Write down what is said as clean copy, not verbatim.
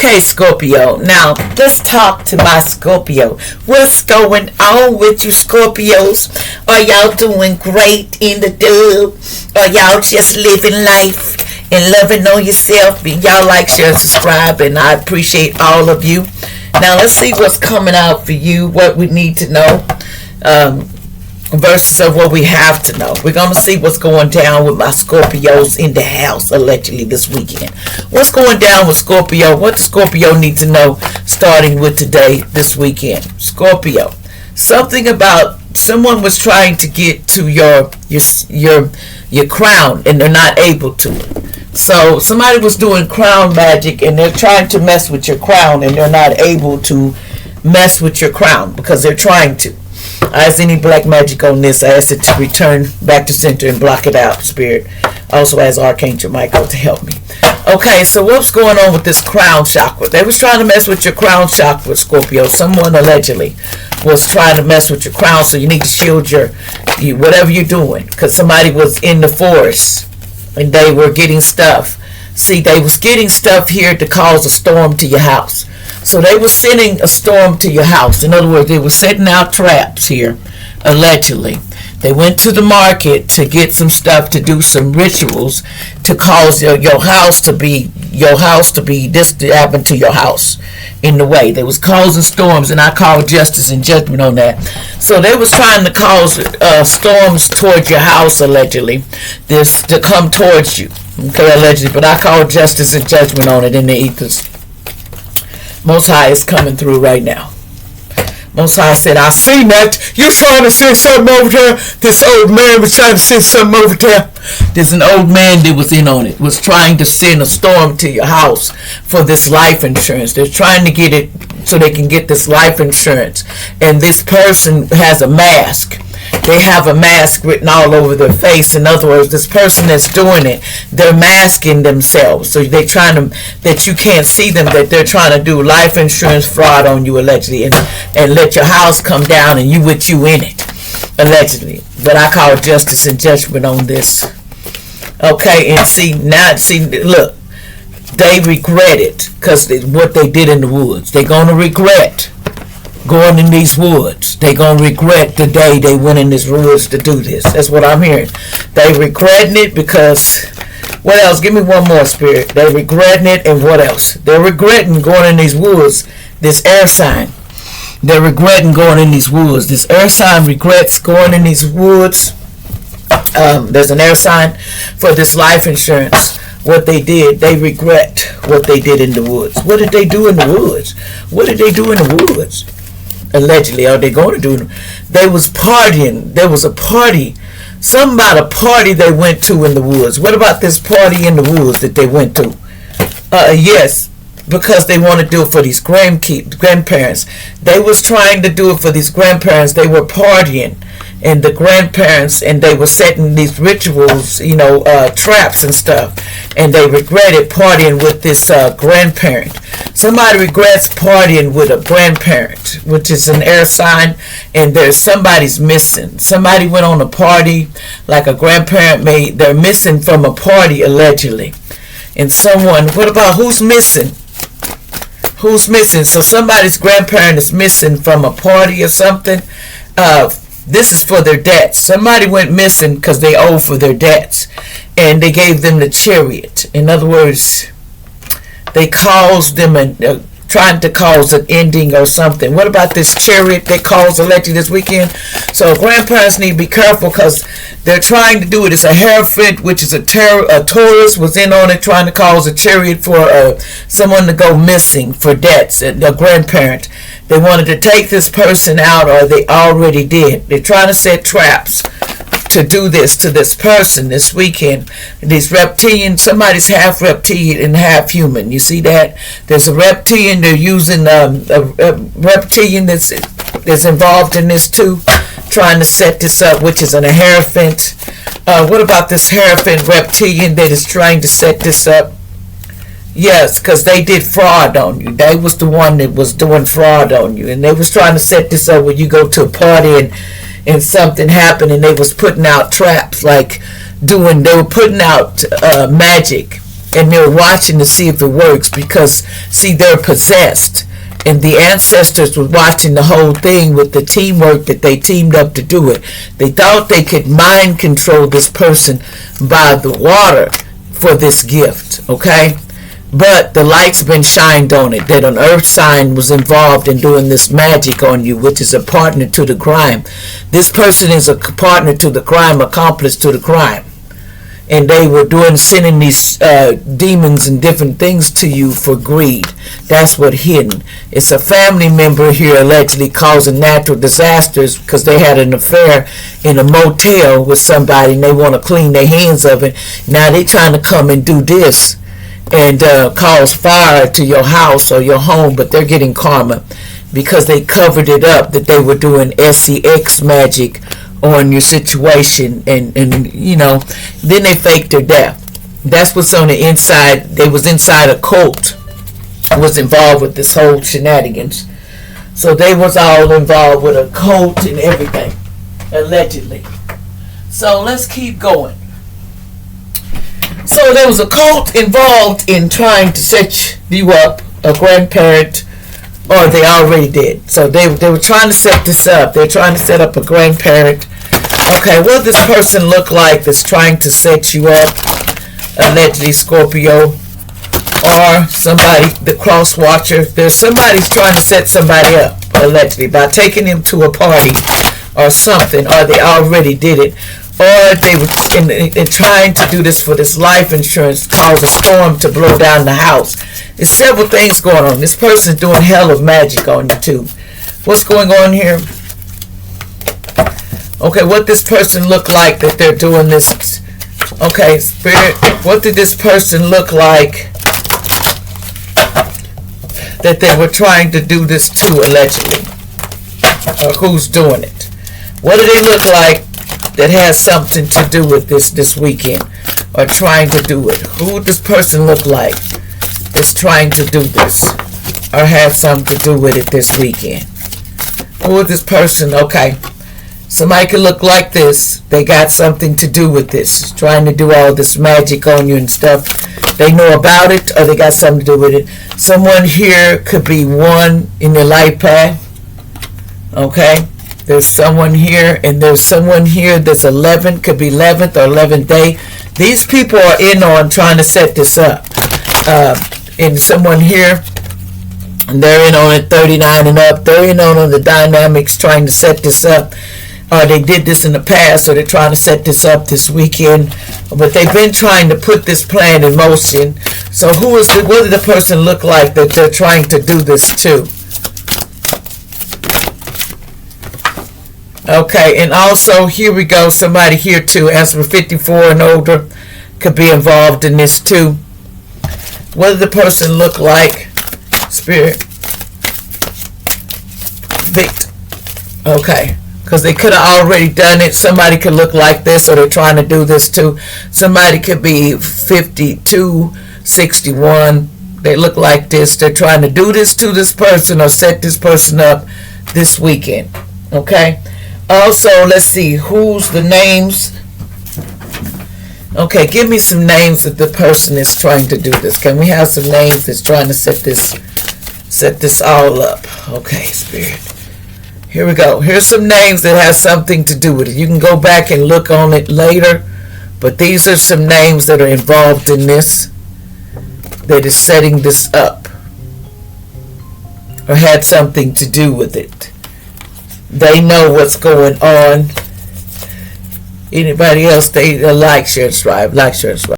Okay, Scorpio. Now, let's talk to my Scorpio. What's going on with you, Scorpios? Are y'all doing great in the dub? Are y'all just living life and loving on yourself? And y'all like, share, subscribe, and I appreciate all of you. Now, let's see what's coming out for you, what we need to know. Versus of what we have to know. We're going to see what's going down with my Scorpios in the house allegedly this weekend. What's going down with Scorpio? What Scorpio need to know starting with today, this weekend? Scorpio. Something about someone was trying to get to your crown and they're not able to. So somebody was doing crown magic and they're trying to mess with your crown and they're not able to mess with your crown because they're trying to. As any black magic on this, I ask it to return back to center and block it out, Spirit. Also as Archangel Michael to help me. Okay, so what's going on with this crown chakra? They was trying to mess with your crown chakra, Scorpio. Someone allegedly was trying to mess with your crown, so you need to shield your whatever you're doing. Because somebody was in the forest and they were getting stuff. See, they was getting stuff here to cause a storm to your house. So they were sending a storm to your house. In other words, they were setting out traps here, allegedly. They went to the market to get some stuff to do some rituals to cause your house to be this to happen to your house in the way. They was causing storms, and I call justice and judgment on that. So they was trying to cause storms towards your house, allegedly, this to come towards you. Okay, allegedly, but I call justice and judgment on it in the ethers. Most High is coming through right now. Most High said, I seen that. You trying to send something over there? This old man was trying to send something over there. There's an old man that was in on it. Was trying to send a storm to your house for this life insurance. They're trying to get it so they can get this life insurance. And this person has a mask. They have a mask written all over their face. In other words, this person that's doing it, they're masking themselves. So they're trying to, that you can't see them, that they're trying to do life insurance fraud on you, allegedly, and let your house come down and you with you in it, allegedly. But I call justice and judgment on this. Okay, and look, they regret it because what they did in the woods. They're going to regret going in these woods. They gonna regret the day they went in these woods to do this. That's what I'm hearing. They regretting it because, what else? Give me one more, Spirit. They regretting it, and what else? They're regretting going in these woods. This air sign. They're regretting going in these woods. This air sign regrets going in these woods. There's an air sign for this life insurance. What they did, they regret what they did in the woods. What did they do in the woods? What did they do in the woods? Allegedly, are they going to do? They was partying. There was a party. Something about a party they went to in the woods. What about this party in the woods that they went to? Yes, because they want to do it for these grandparents. They was trying to do it for these grandparents. They were partying. And the grandparents, and they were setting these rituals, traps and stuff. And they regretted partying with this grandparent. Somebody regrets partying with a grandparent, which is an air sign, and somebody's missing. Somebody went on a party, like a grandparent they're missing from a party, allegedly. And what about who's missing? Who's missing? So somebody's grandparent is missing from a party or something. This is for their debts. Somebody went missing because they owe for their debts. And they gave them the chariot. In other words, they caused them trying to cause an ending or something. What about this chariot they caused allegedly this weekend? So grandparents need to be careful because they're trying to do it. It's a Hierophant, which is a Taurus, was in on it trying to cause a chariot for someone to go missing for debts, a grandparent. They wanted to take this person out, or they already did. They're trying to set traps to do this to this person this weekend. These reptilian, somebody's half reptilian and half human. You see that? There's a reptilian. They're using a reptilian that's involved in this too, trying to set this up, which is an Hierophant. What about this Hierophant reptilian that is trying to set this up? Yes, because they did fraud on you. They was the one that was doing fraud on you. And they was trying to set this up where you go to a party and something happened and they was putting out traps, they were putting out magic and they're watching to see if it works, because see, they're possessed, and the ancestors were watching the whole thing with the teamwork that they teamed up to do it. They thought they could mind control this person by the water for this gift, okay? But the light's been shined on it that an earth sign was involved in doing this magic on you, which is a partner to the crime. This person is a partner to the crime, accomplice to the crime. And they were sending these demons and different things to you for greed. That's what hidden. It's a family member here allegedly causing natural disasters because they had an affair in a motel with somebody and they want to clean their hands of it. Now they trying to come and do this and cause fire to your house or your home, but they're getting karma because they covered it up that they were doing SEX magic on your situation, and you know, then they faked their death. That's what's on the inside. They was inside a cult, was involved with this whole shenanigans. So they was all involved with a cult and everything, allegedly. So let's keep going. So there was a cult involved in trying to set you up, a grandparent, or they already did. So they were trying to set this up. They're trying to set up a grandparent. Okay, what does this person look like that's trying to set you up? Allegedly Scorpio, or somebody, the cross watcher. There's somebody's trying to set somebody up, allegedly, by taking them to a party or something, or they already did it, or they were in trying to do this for this life insurance, cause a storm to blow down the house. There's several things going on. This person's doing hell of magic on you too. What's going on here? Okay, what this person look like that they're doing this? Okay, Spirit, what did this person look like that they were trying to do this to, allegedly? Or who's doing it? What do they look like that has something to do with this weekend, or trying to do it? Who would this person look like that's trying to do this, or have something to do with it this weekend? Who would this person? Okay. Somebody could look like this. They got something to do with this. Trying to do all this magic on you and stuff. They know about it, or they got something to do with it. Someone here could be one in your life path. Okay? There's someone here, and there's someone here that's 11. Could be 11th or 11th day. These people are in on trying to set this up. And someone here, and they're in on it 39 and up. They're in on the dynamics trying to set this up. Or they did this in the past, or they're trying to set this up this weekend. But they've been trying to put this plan in motion. So what did the person look like that they're trying to do this to? Okay, and also here we go. Somebody here too, as for 54 and older, could be involved in this too. What did the person look like? Spirit. Victim. Okay. Because they could have already done it. Somebody could look like this, or they're trying to do this too. Somebody could be 52, 61. They look like this. They're trying to do this to this person or set this person up this weekend. Okay? Also, let's see. Who's the names? Okay, give me some names that the person is trying to do this. Can we have some names that's trying to set this all up? Okay, Spirit. Here we go. Here's some names that have something to do with it. You can go back and look on it later, but these are some names that are involved in this, that is setting this up, or had something to do with it. They know what's going on. Anybody else? They like, share, subscribe. Like, share, subscribe.